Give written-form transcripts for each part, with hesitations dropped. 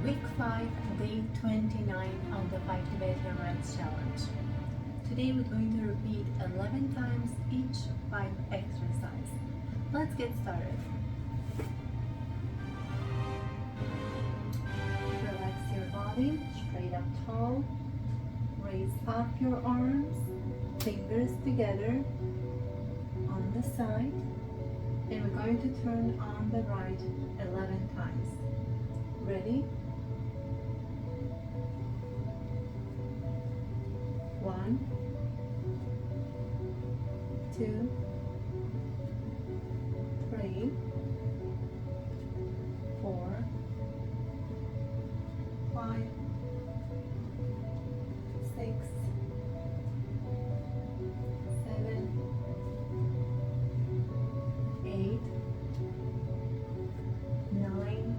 Week 5, day 29 of the 5 Tibetan Rites Challenge. Today we're going to repeat 11 times each 5 exercise. Let's get started. Relax your body, straight up tall. Raise up your arms, fingers together on the side. And we're going to turn on the right 11 times. Ready? 1, 2, 3, 4, 5, 6, 7, 8, 9,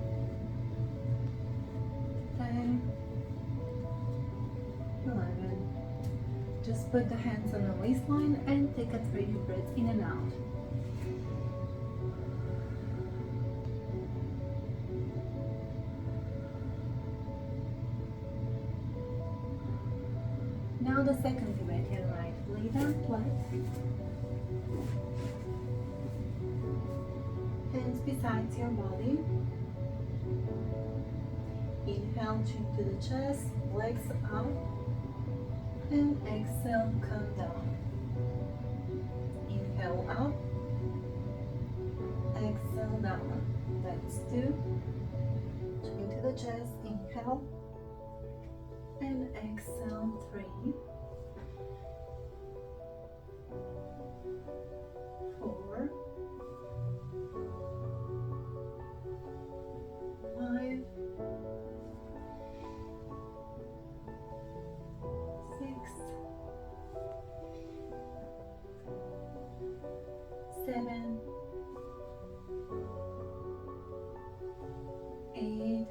10, 11. Just put the hands on the waistline and take a 3 deep breaths in and out. Now the second Tibetan rite. Lay down flat. Hands beside your body. Inhale, chin to the chest, legs up. And exhale, come down. Inhale up. Exhale down. That's 2. Chin to the chest, inhale. And exhale, 3. 4. 5. 6. 7. 8.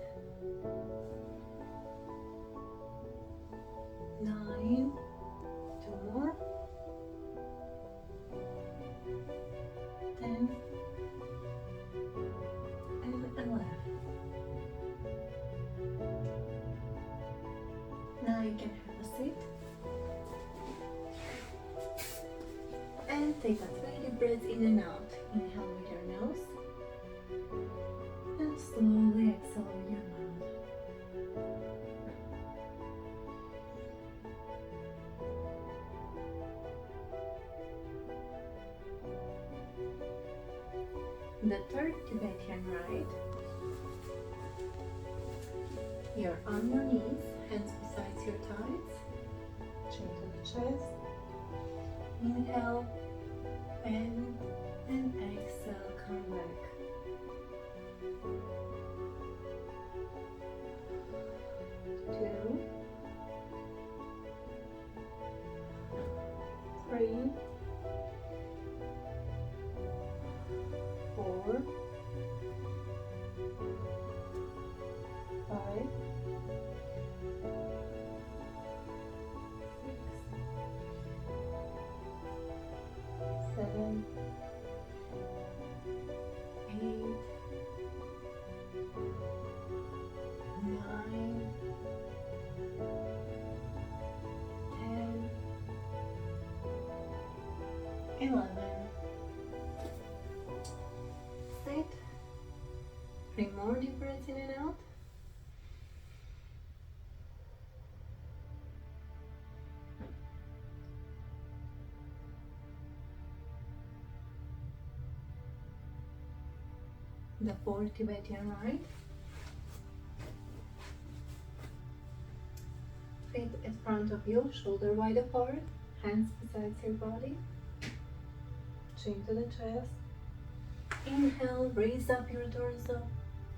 9. 2 more. 10. And 11. Now you can have a seat. And take a 3 deep breaths in and out. Inhale with your nose. And slowly exhale with your mouth. The third Tibetan rite. You're on your knees, hands beside your thighs, chin to the chest. Inhale, bend, and exhale, come back. 2, 3, 4, 5, 7, 8, 9, 10, 11. Sit. 3 more deep breaths in and out. The fourth Tibetan rite. Feet in front of you, shoulder wide apart, hands beside your body, chin to the chest. Inhale, raise up your torso,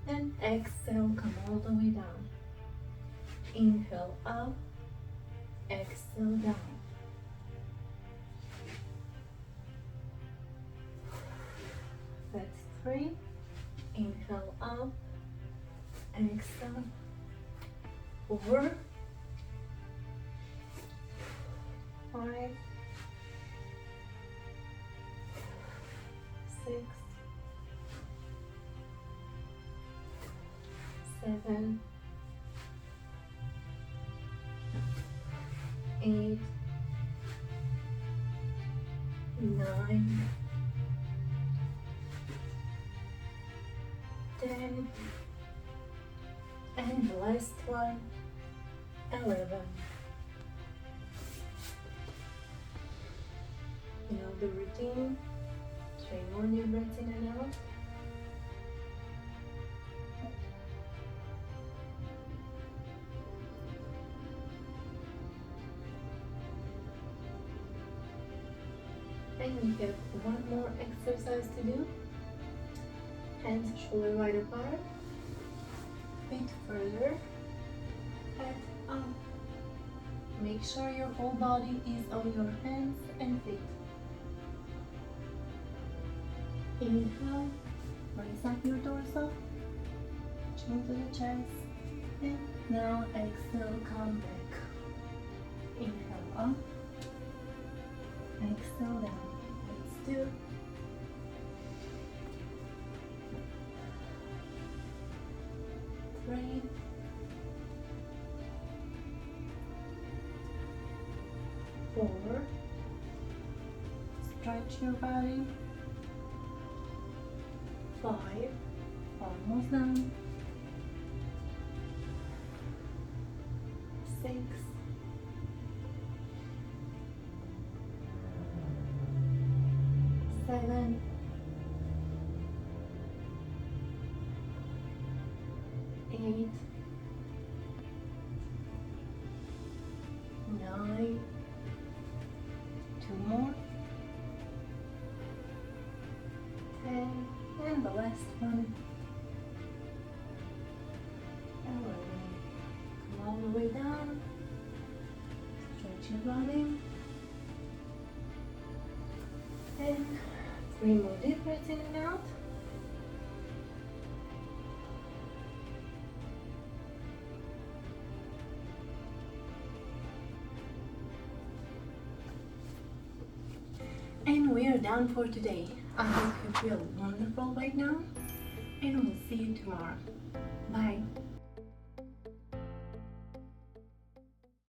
and exhale, come all the way down. Inhale up, exhale down. That's 3. Inhale up, exhale, 4, 5, 6, 7, 8, 9, 10, and the last one, 11. You know the routine. 3 more new breaths in and out. And we have one more exercise to do. Hands shoulder wide apart, feet further, head up. Make sure your whole body is on your hands and feet. Inhale, raise up your torso, chin to the chest, and now exhale, come back. Inhale up, exhale down. Let's do 3, 4, stretch your body, 5, almost done, 6, 7, 8, 9, 2 more, 10, and the last one, 11. Come all the way down, stretch your body, and 3 more deep breaths in and out. And we are done for today. I hope you feel wonderful right now, and we'll see you tomorrow. Bye.